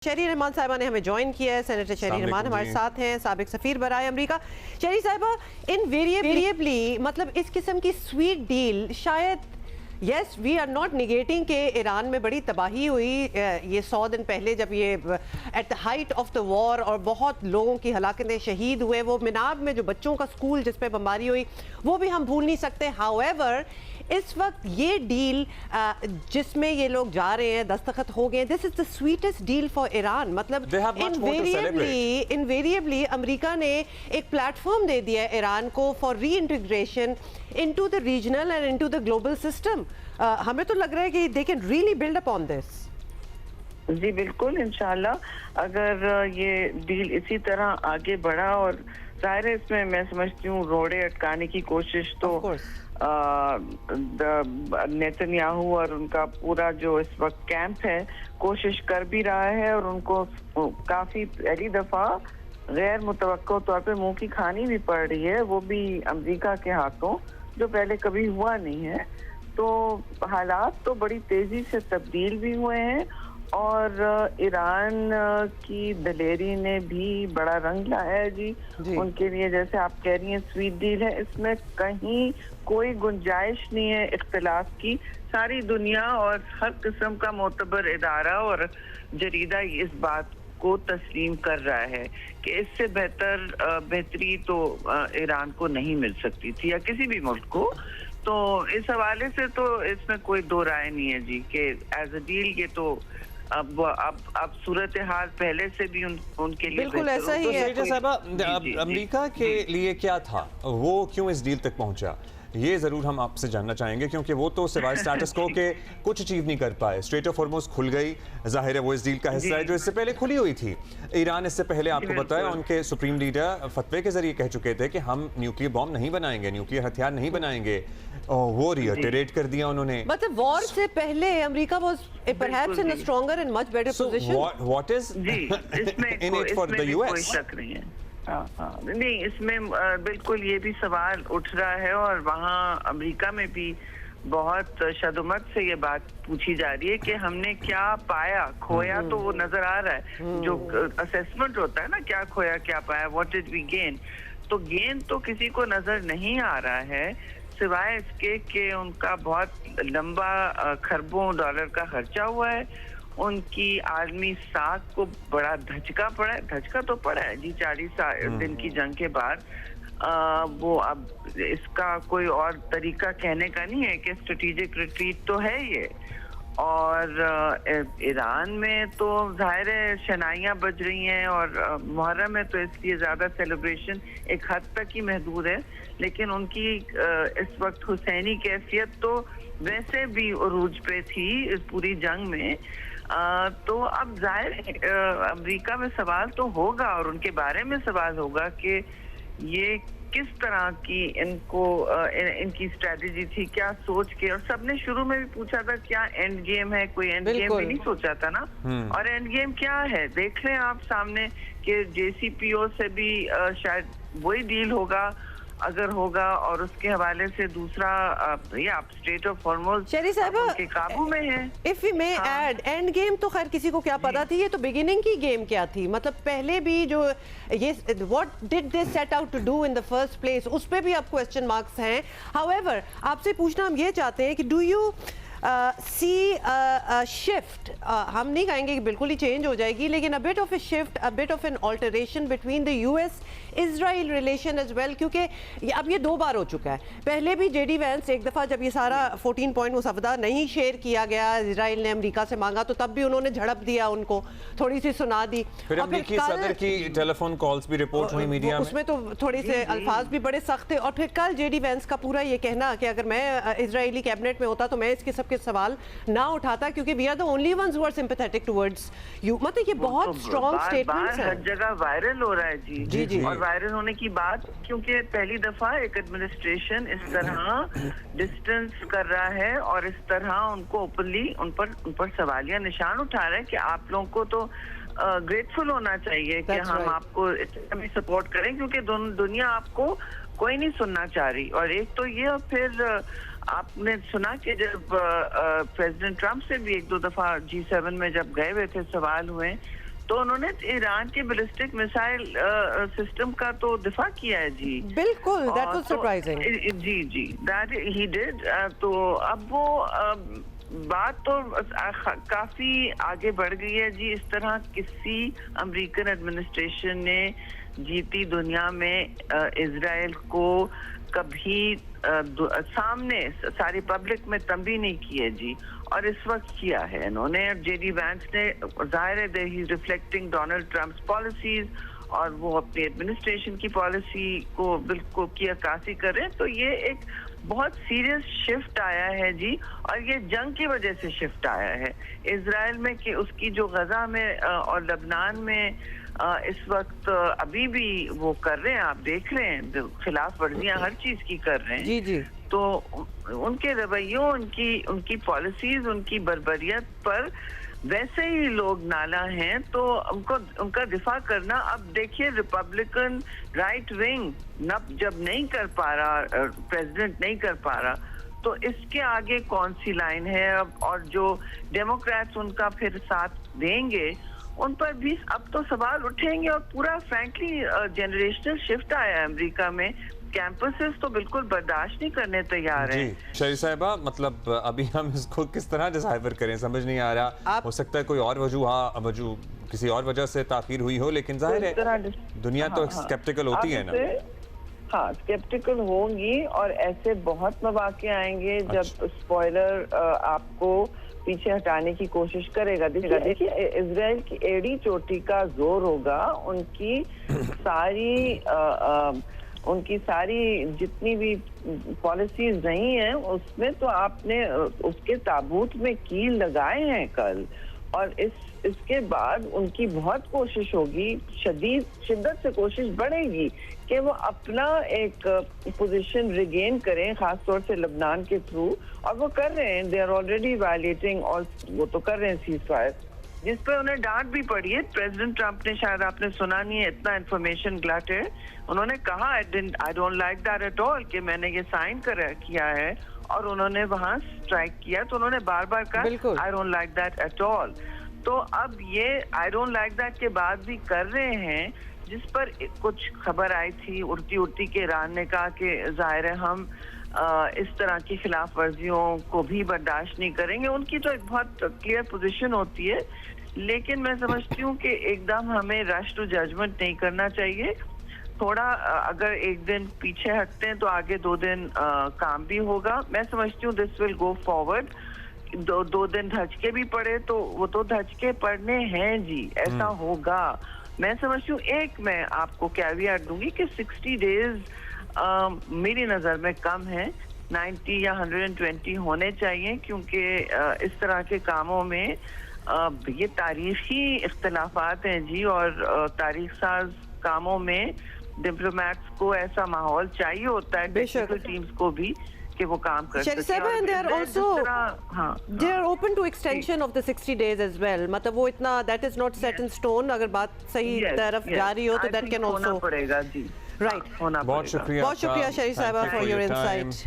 शहरी रहमान साहिबा ने हमें ज्वाइन किया है। सेनेटर शहरी रहमान हमारे साथ हैं, साबिक सफीर बराए अमरीका। शहरी साहिबा, इनवेरिएबली मतलब इस किस्म की स्वीट डील शायद yes we are not negating कि ईरान में बड़ी तबाही हुई ये 100 दिन पहले जब ये at the height of the war और बहुत लोगों की हलाकतें शहीद हुए, वो मिनाब में जो बच्चों का स्कूल जिस पे बमबारी हुई वो भी हम भूल नहीं सकते। हाउएवर इस वक्त ये डील जिसमें ये लोग जा रहे हैं, दस्तखत हो गए, this is the sweetest deal for Iran. मतलब इनवेरिएबली अमेरिका ने एक प्लेटफॉर्म दे दिया है ईरान को for reintegration into the regional and into the global system. हमें तो लग रहा है कि they can really build up on this. जी बिल्कुल, इंशाल्लाह अगर ये डील इसी तरह आगे बढ़ा, और जाहिर है इसमें मैं समझती हूँ रोड़े अटकाने की कोशिश तो नेतन्याहू और उनका पूरा जो इस वक्त कैंप है कोशिश कर भी रहा है, और उनको काफी पहली दफा गैर मुतवक्को तौर पे मुंह की खानी भी पड़ रही है, वो भी अमेरिका के हाथों, जो पहले कभी हुआ नहीं है। तो हालात तो बड़ी तेजी से तब्दील भी हुए हैं, और ईरान की दलेरी ने भी बड़ा रंग लाया है जी उनके लिए। जैसे आप कह रही हैं स्वीट डील है, इसमें कहीं कोई गुंजाइश नहीं है इख्तिलाफ की। सारी दुनिया और हर किस्म का मोतबर इदारा और जरीदा इस बात को तस्लीम कर रहा है कि इससे बेहतरी तो ईरान को नहीं मिल सकती थी या किसी भी मुल्क को। तो इस हवाले से तो इसमें कोई दो राय नहीं है जी कि एज अ डील ये तो अब सूरत हाल पहले से भी उनके लिए बिल्कुल ऐसा ही है। साहिबा, अमेरिका के लिए क्या था, वो क्यों इस डील तक पहुंचा, ये जरूर हम आपसे जानना चाहेंगे, क्योंकि वो तो सिवाय स्टेटस को के कुछ अचीव नहीं कर पाए। स्ट्रेट ऑफ हॉर्मुज़ खुल गई, जाहिर है वो इस डील का हिस्सा है जो इससे पहले खुली हुई थी। ईरान इससे पहले आपको बताया उनके सुप्रीम लीडर फतवे के जरिए कह चुके थे कि हम न्यूक्लियर बॉम्ब नहीं बनाएंगे, न्यूक्लियर हथियार नहीं बनाएंगे। वो रिएटरेट कर दिया उन्होंने। मतलब वॉर से पहले America was perhaps in a stronger and much better position. What is in it for the US? कोई शक नहीं है। नहीं, इसमें बिल्कुल ये भी सवाल उठ रहा है, और वहाँ अमेरिका में भी बहुत शदुमत से ये बात पूछी जा रही है कि हमने क्या पाया, खोया तो वो नजर आ रहा है। जो असेसमेंट होता है ना, क्या खोया क्या पाया, व्हाट डिड वी गेन, तो गेन तो किसी को नजर नहीं आ रहा है सिवाय इसके कि उनका बहुत लंबा खरबों डॉलर का खर्चा हुआ है, उनकी आदमी साख को बड़ा धचका पड़ा है। धचका तो पड़ा है जी 40 दिन की जंग के बाद। वो अब इसका कोई और तरीका कहने का नहीं है कि स्ट्रेटेजिक रिट्रीट तो है ये। और ईरान में तो जाहिर है शनाइयाँ बज रही हैं, और मुहर्रम है तो इसलिए ज़्यादा सेलिब्रेशन एक हद तक ही महदूद है, लेकिन उनकी इस वक्त हुसैनी कैफियत तो वैसे भी उरूज पे थी इस पूरी जंग में। तो अब जाहिर है अमेरिका में सवाल तो होगा, और उनके बारे में सवाल होगा कि ये किस तरह की इनकी स्ट्रेटजी थी, क्या सोच के। और सबने शुरू में भी पूछा था क्या एंड गेम है, कोई एंड गेम भी नहीं सोचा था ना। और एंड गेम क्या है देख लें आप सामने कि JCPO से भी शायद वही डील होगा अगर होगा, और उसके हवाले से दूसरा ये स्ट्रेट ऑफ हॉर्मुज़ शहरी साहिबा के काबू में है। If we may add, end game तो खैर किसी को क्या पता थी, ये तो बिगिनिंग की गेम क्या थी। मतलब पहले भी जो ये what did they set out to do in the first place, उस पे भी आप क्वेश्चन मार्क्स हैं। हाउएवर आपसे पूछना हम ये चाहते हैं कि डू यू सी शिफ्ट, हम नहीं कहेंगे कि बिल्कुल ही चेंज हो जाएगी, लेकिन a bit of a shift, a bit of an alteration between the US Israel relation as well, क्योंकि अब ये 2 बार हो चुका है। पहले भी JD वैंस एक दफ़ा जब ये सारा 14 पॉइंट मुसवदा नहीं शेयर किया गया, इजराइल ने अमेरिका से मांगा, तो तब भी उन्होंने झड़प दिया, उनको थोड़ी सी सुना दी। फिर अमेरिकी सदर की टेलीफोन कॉल्स भी रिपोर्ट हुई मीडिया में, उसमें तो थोड़े से अल्फाज भी बड़े सख्त थे। और फिर कल JD वैंस का पूरा ये कहना कि अगर मैं इजरायली कैबिनेट में होता तो मैं इसके सबके सवाल ना उठाता, क्योंकि we are the only ones who are sympathetic towards you. मतलब ये बहुत स्ट्रॉन्ग स्टेटमेंट्स हैं, हर जगह वायरल हो रहा है जी। और वायरल होने की बात, क्योंकि पहली दफा एक एडमिनिस्ट्रेशन इस तरह डिस्टेंस कर रहा है, और इस तरह उनको ओपनली उन पर सवालिया निशान उठा रहा है कि आप लोगों को तो ग्रेटफुल होना चाहिए कि हम आपको इतना भी सपोर्ट करें, क्योंकि दुनिया आपको कोई नहीं सुनना चाह रही। और एक तो ये, और फिर आपने सुना कि जब प्रेसिडेंट ट्रंप से भी 1-2 दफा G7 में जब गए हुए थे, सवाल हुए, तो उन्होंने ईरान के बैलिस्टिक मिसाइल सिस्टम का तो दिफा किया है जी। बिल्कुल, that was तो- surprising. Ji that he did। तो अब वो बात तो काफी आगे बढ़ गई है जी। इस तरह किसी अमेरिकन एडमिनिस्ट्रेशन ने जीती दुनिया में इजराइल को कभी सामने सारी पब्लिक में तंबी नहीं की है जी, और इस वक्त किया है इन्होंने। जेडी वैंस ने, जाहिर है ही रिफ्लेक्टिंग डोनाल्ड ट्रम्प्स पॉलिसीज, और वो अपनी एडमिनिस्ट्रेशन की पॉलिसी को बिल्कुल की अक्कासी कर रहे हैं। तो ये एक बहुत सीरियस शिफ्ट आया है जी, और ये जंग की वजह से शिफ्ट आया है इजराइल में, कि उसकी जो गजा में और लबनान में इस वक्त अभी भी वो कर रहे हैं, आप देख रहे हैं खिलाफ वर्जियां हर चीज की कर रहे हैं जी जी। तो उनके रवैयों, उनकी पॉलिसीज, उनकी बर्बरियत पर वैसे ही लोग नाला हैं, तो उनका दिफा करना। अब देखिए रिपब्लिकन राइट विंग जब नहीं कर पा रहा, प्रेसिडेंट नहीं कर पा रहा, तो इसके आगे कौन सी लाइन है अब? और जो डेमोक्रेट्स उनका फिर साथ देंगे, उन पर भी अब तो सवाल उठेंगे। और पूरा फ्रैंकली जनरेशनल शिफ्ट आया है अमेरिका में। कैंपसेस तो बिल्कुल बर्दाश्त नहीं करने तैयार हैं। जी शरी साहिबा, मतलब अभी हम इसको किस तरह डिसाइफर करें, समझ नहीं आ रहा। हो सकता है कोई और वजह किसी और वजह से ताखीर हुई हो, लेकिन जाहिर है दुनिया तो स्केप्टिकल होती है ना। हाँ, स्केप्टिकल होंगी, और ऐसे बहुत मौके आएंगे जब स्पॉइलर आपको पीछे हटाने की कोशिश करेगा। देखिए इजराइल की एड़ी चोटी का जोर होगा, उनकी सारी जितनी भी पॉलिसीज रही हैं उसमें तो आपने उसके ताबूत में कील लगाए हैं कल, और इसके बाद उनकी बहुत कोशिश होगी, शिद्दत से कोशिश बढ़ेगी कि वो अपना एक पोजीशन रिगेन करें, खासतौर से लबनान के थ्रू। और वो कर रहे हैं, दे आर ऑलरेडी वायलेटिंग, और वो तो कर रहे हैं सीज फायर, जिस पर उन्हें डांट भी पड़ी है। प्रेसिडेंट ट्रम्प ने, शायद आपने सुना नहीं है, इतना इन्फॉर्मेशन ग्लट है, उन्होंने कहा I don't like that at all, कि मैंने ये साइन किया है, और उन्होंने वहां स्ट्राइक किया। तो उन्होंने बार बार कहा I don't like that at all. तो अब ये आई डोंट लाइक दैट के बाद भी कर रहे हैं, जिस पर कुछ खबर आई थी उड़ती के ईरान ने कहा कि जाहिर है हम इस तरह की खिलाफ वर्जियों को भी बर्दाश्त नहीं करेंगे। उनकी तो एक बहुत क्लियर पोजीशन होती है, लेकिन मैं समझती हूँ कि एकदम हमें रश टू जजमेंट नहीं करना चाहिए। थोड़ा अगर एक दिन पीछे हटते हैं तो आगे 2 दिन काम भी होगा। मैं समझती हूँ दिस विल गो फॉरवर्ड। 2 दिन धचके भी पड़े तो वो तो धचके पड़ने हैं जी, ऐसा होगा। मैं समझती हूँ, एक मैं आपको कैवियट दूंगी कि 60 डेज मेरी नजर में कम है, 90 या 120 होने चाहिए, क्योंकि इस तरह के कामों में ये तारीखी इख्तिलाफात हैं जी, और तारीख साज कामों में डिप्लोमैट्स को ऐसा माहौल चाहिए होता है, टेक्निकल टीम्स को भी, कि वो काम कर सकें। and they are also they are open to extension of the 60 days as well. मतलब वो इतना that is not set in stone, अगर बात सही तरफ जा रही हो तो that can also होना पड़ेगा जी। right। बहुत शुक्रिया शरी साहिबा for your insight।